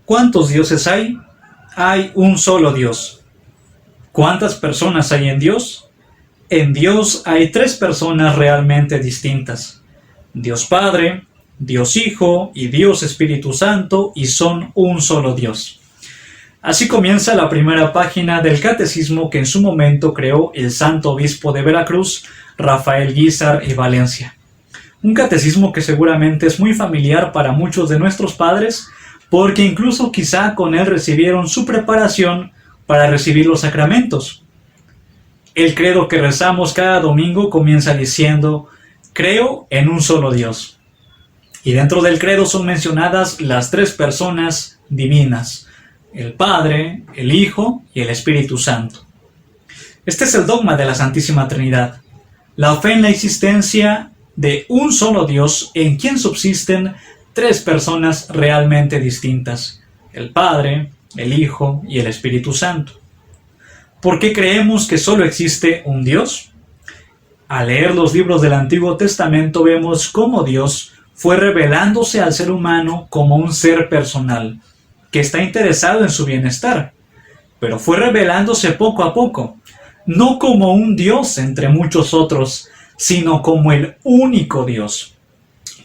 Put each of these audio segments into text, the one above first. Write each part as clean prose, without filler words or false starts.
¿Cuántos dioses hay? Hay un solo Dios. ¿Cuántas personas hay en Dios? En Dios hay tres personas realmente distintas: Dios Padre, Dios Hijo y Dios Espíritu Santo, y son un solo Dios. Así comienza la primera página del catecismo que en su momento creó el santo obispo de Veracruz, Rafael Guízar y Valencia. Un catecismo que seguramente es muy familiar para muchos de nuestros padres, porque incluso quizá con él recibieron su preparación para recibir los sacramentos. El credo que rezamos cada domingo comienza diciendo: creo en un solo Dios. Y dentro del credo son mencionadas las tres personas divinas: el Padre, el Hijo y el Espíritu Santo. Este es el dogma de la Santísima Trinidad: la fe en la existencia de un solo Dios en quien subsisten tres personas realmente distintas: el Padre, el Hijo y el Espíritu Santo. ¿Por qué creemos que solo existe un Dios? Al leer los libros del Antiguo Testamento vemos cómo Dios fue revelándose al ser humano como un ser personal, que está interesado en su bienestar, pero fue revelándose poco a poco, no como un Dios entre muchos otros, sino como el único Dios.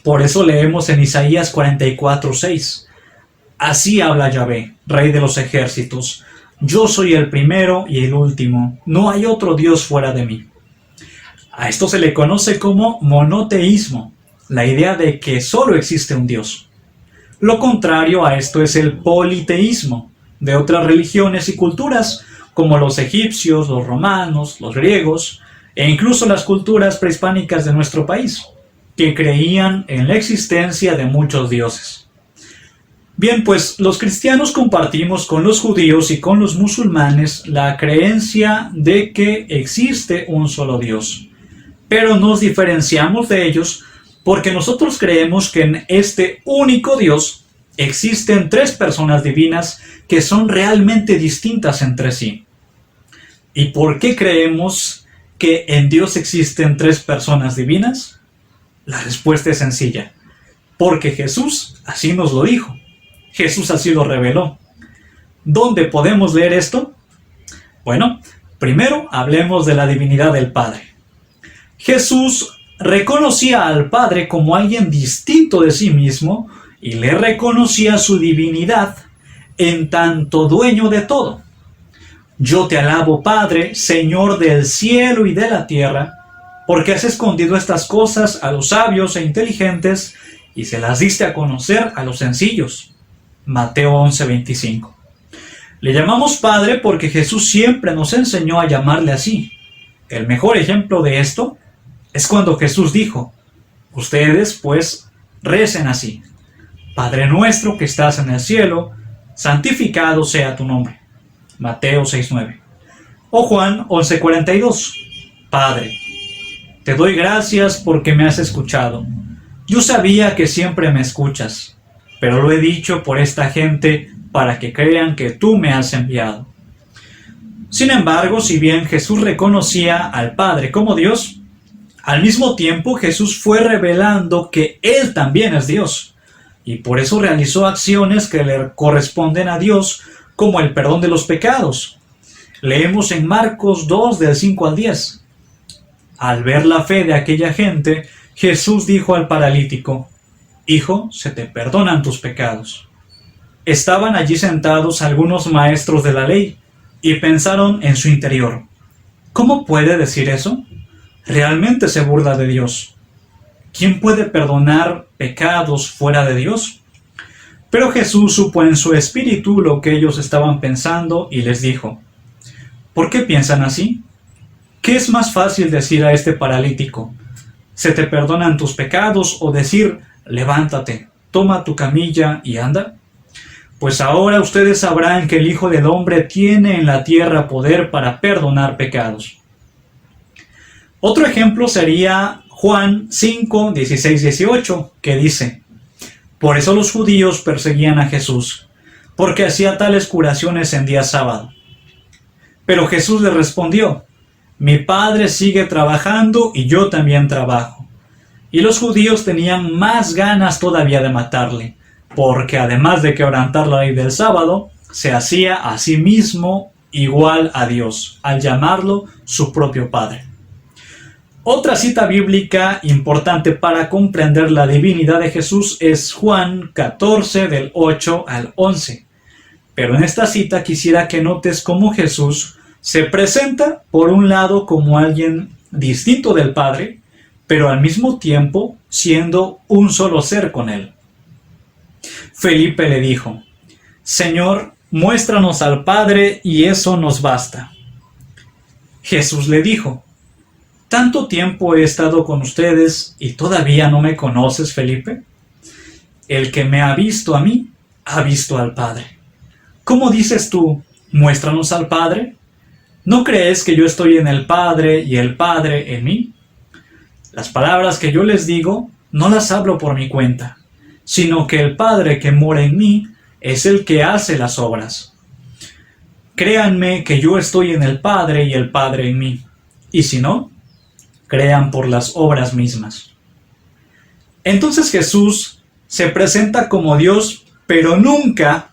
Por eso leemos en Isaías 44:6: así habla Yahvé, Rey de los ejércitos: yo soy el primero y el último, no hay otro Dios fuera de mí. A esto se le conoce como monoteísmo, la idea de que solo existe un Dios. Lo contrario a esto es el politeísmo, de otras religiones y culturas, como los egipcios, los romanos, los griegos, e incluso las culturas prehispánicas de nuestro país, que creían en la existencia de muchos dioses. Bien, pues los cristianos compartimos con los judíos y con los musulmanes la creencia de que existe un solo Dios, pero nos diferenciamos de ellos porque nosotros creemos que en este único Dios existen tres personas divinas que son realmente distintas entre sí. ¿Y por qué creemos que en Dios existen tres personas divinas? La respuesta es sencilla: porque Jesús así nos lo dijo. Jesús así lo reveló. ¿Dónde podemos leer esto? Bueno, primero hablemos de la divinidad del Padre. Jesús reconocía al Padre como alguien distinto de sí mismo y le reconocía su divinidad en tanto dueño de todo. Yo te alabo, Padre, Señor del cielo y de la tierra, porque has escondido estas cosas a los sabios e inteligentes y se las diste a conocer a los sencillos. Mateo 11:25. Le llamamos Padre porque Jesús siempre nos enseñó a llamarle así. El mejor ejemplo de esto es cuando Jesús dijo: ustedes pues recen así: Padre nuestro que estás en el cielo, santificado sea tu nombre. Mateo 6:9. O Juan 11:42. Padre, te doy gracias porque me has escuchado. Yo sabía que siempre me escuchas, pero lo he dicho por esta gente para que crean que tú me has enviado. Sin embargo, si bien Jesús reconocía al Padre como Dios, al mismo tiempo Jesús fue revelando que Él también es Dios, y por eso realizó acciones que le corresponden a Dios, como el perdón de los pecados. Leemos en Marcos 2, del 5 al 10. Al ver la fe de aquella gente, Jesús dijo al paralítico: Hijo, se te perdonan tus pecados. Estaban allí sentados algunos maestros de la ley y pensaron en su interior: ¿cómo puede decir eso? Realmente se burla de Dios. ¿Quién puede perdonar pecados fuera de Dios? Pero Jesús supo en su espíritu lo que ellos estaban pensando y les dijo: ¿por qué piensan así? ¿Qué es más fácil decir a este paralítico: se te perdonan tus pecados, o decir: levántate, toma tu camilla y anda? Pues ahora ustedes sabrán que el Hijo del Hombre tiene en la tierra poder para perdonar pecados. Otro ejemplo sería Juan 5, 16, 18, que dice: por eso los judíos perseguían a Jesús, porque hacía tales curaciones en día sábado. Pero Jesús les respondió: mi Padre sigue trabajando y yo también trabajo. Y los judíos tenían más ganas todavía de matarle, porque además de quebrantar la ley del sábado, se hacía a sí mismo igual a Dios, al llamarlo su propio Padre. Otra cita bíblica importante para comprender la divinidad de Jesús es Juan 14 del 8 al 11. Pero en esta cita quisiera que notes cómo Jesús se presenta por un lado como alguien distinto del Padre, pero al mismo tiempo siendo un solo ser con él. Felipe le dijo: Señor, muéstranos al Padre y eso nos basta. Jesús le dijo: ¿Tanto tiempo he estado con ustedes y todavía no me conoces, Felipe? El que me ha visto a mí, ha visto al Padre. ¿Cómo dices tú, muéstranos al Padre? ¿No crees que yo estoy en el Padre y el Padre en mí? Las palabras que yo les digo no las hablo por mi cuenta, sino que el Padre que mora en mí es el que hace las obras. Créanme que yo estoy en el Padre y el Padre en mí, y si no, crean por las obras mismas. Entonces Jesús se presenta como Dios, pero nunca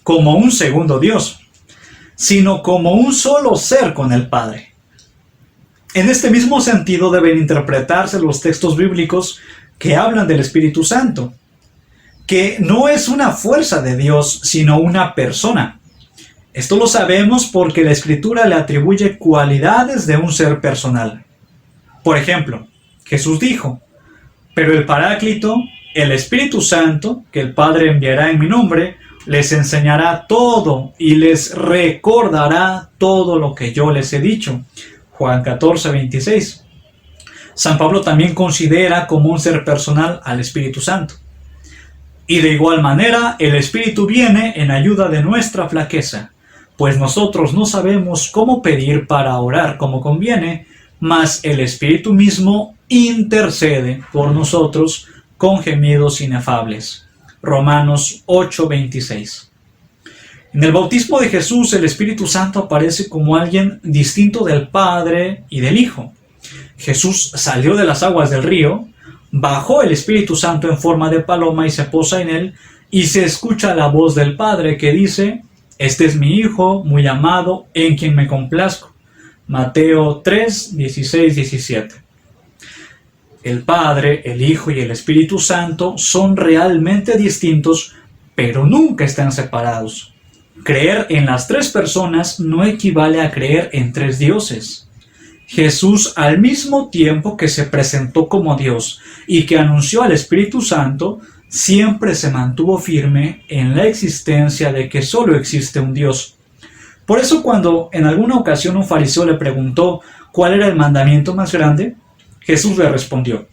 como un segundo Dios, sino como un solo ser con el Padre. En este mismo sentido deben interpretarse los textos bíblicos que hablan del Espíritu Santo, que no es una fuerza de Dios, sino una persona. Esto lo sabemos porque la Escritura le atribuye cualidades de un ser personal. Por ejemplo, Jesús dijo: pero el Paráclito, el Espíritu Santo, que el Padre enviará en mi nombre, les enseñará todo y les recordará todo lo que yo les he dicho. Juan 14, 26. San Pablo también considera como un ser personal al Espíritu Santo. Y de igual manera, el Espíritu viene en ayuda de nuestra flaqueza, pues nosotros no sabemos cómo pedir para orar como conviene, mas el Espíritu mismo intercede por nosotros con gemidos inefables. Romanos 8:26. En el bautismo de Jesús, el Espíritu Santo aparece como alguien distinto del Padre y del Hijo. Jesús salió de las aguas del río, bajó el Espíritu Santo en forma de paloma y se posa en él, y se escucha la voz del Padre que dice: Este es mi Hijo, muy amado, en quien me complazco. Mateo 3, 16, 17. El Padre, el Hijo y el Espíritu Santo son realmente distintos, pero nunca están separados. Creer en las tres personas no equivale a creer en tres dioses. Jesús, al mismo tiempo que se presentó como Dios y que anunció al Espíritu Santo, siempre se mantuvo firme en la existencia de que solo existe un Dios. Por eso, cuando en alguna ocasión un fariseo le preguntó cuál era el mandamiento más grande, Jesús le respondió: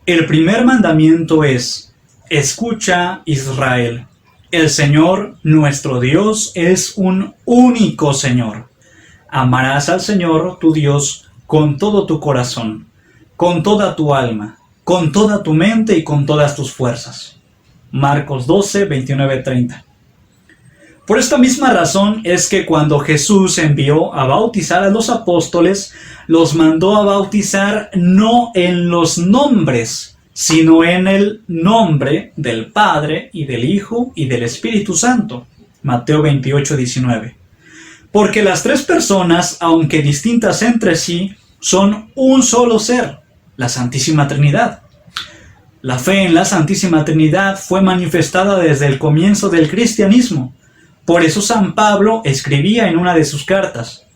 el primer mandamiento es: escucha, Israel, el Señor nuestro Dios es un único Señor. Amarás al Señor tu Dios con todo tu corazón, con toda tu alma, con toda tu mente y con todas tus fuerzas. Marcos 12, 29, 30. Por esta misma razón es que cuando Jesús envió a bautizar a los apóstoles, los mandó a bautizar no en los nombres, sino en el nombre del Padre y del Hijo y del Espíritu Santo. Mateo 28, 19. Porque las tres personas, aunque distintas entre sí, son un solo ser, la Santísima Trinidad. La fe en la Santísima Trinidad fue manifestada desde el comienzo del cristianismo. Por eso San Pablo escribía en una de sus cartas: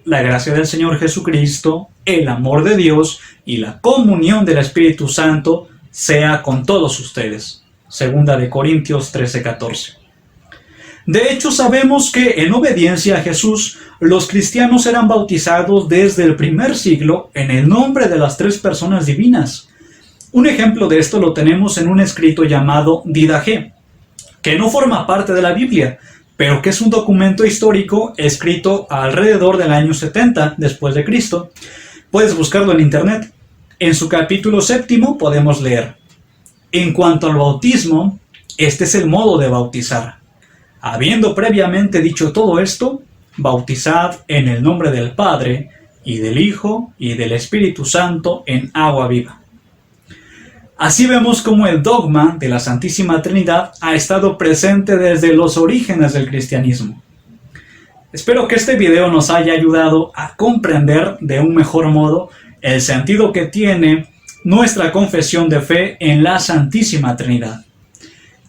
la gracia del Señor Jesucristo, el amor de Dios y la comunión del Espíritu Santo sea con todos ustedes. Segunda de Corintios 13:14. De hecho, sabemos que en obediencia a Jesús, los cristianos eran bautizados desde el primer siglo en el nombre de las tres personas divinas. Un ejemplo de esto lo tenemos en un escrito llamado Didache, que no forma parte de la Biblia, pero que es un documento histórico escrito alrededor del año 70 después de Cristo. Puedes buscarlo en internet. En su capítulo 7 podemos leer: en cuanto al bautismo, este es el modo de bautizar. Habiendo previamente dicho todo esto, bautizad en el nombre del Padre, y del Hijo, y del Espíritu Santo en agua viva. Así vemos cómo el dogma de la Santísima Trinidad ha estado presente desde los orígenes del cristianismo. Espero que este video nos haya ayudado a comprender de un mejor modo el sentido que tiene nuestra confesión de fe en la Santísima Trinidad.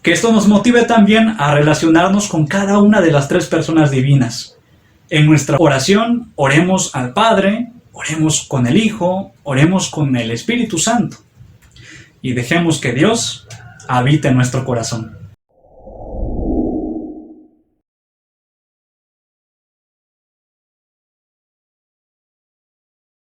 Que esto nos motive también a relacionarnos con cada una de las tres personas divinas. En nuestra oración, oremos al Padre, oremos con el Hijo, oremos con el Espíritu Santo. Y dejemos que Dios habite en nuestro corazón.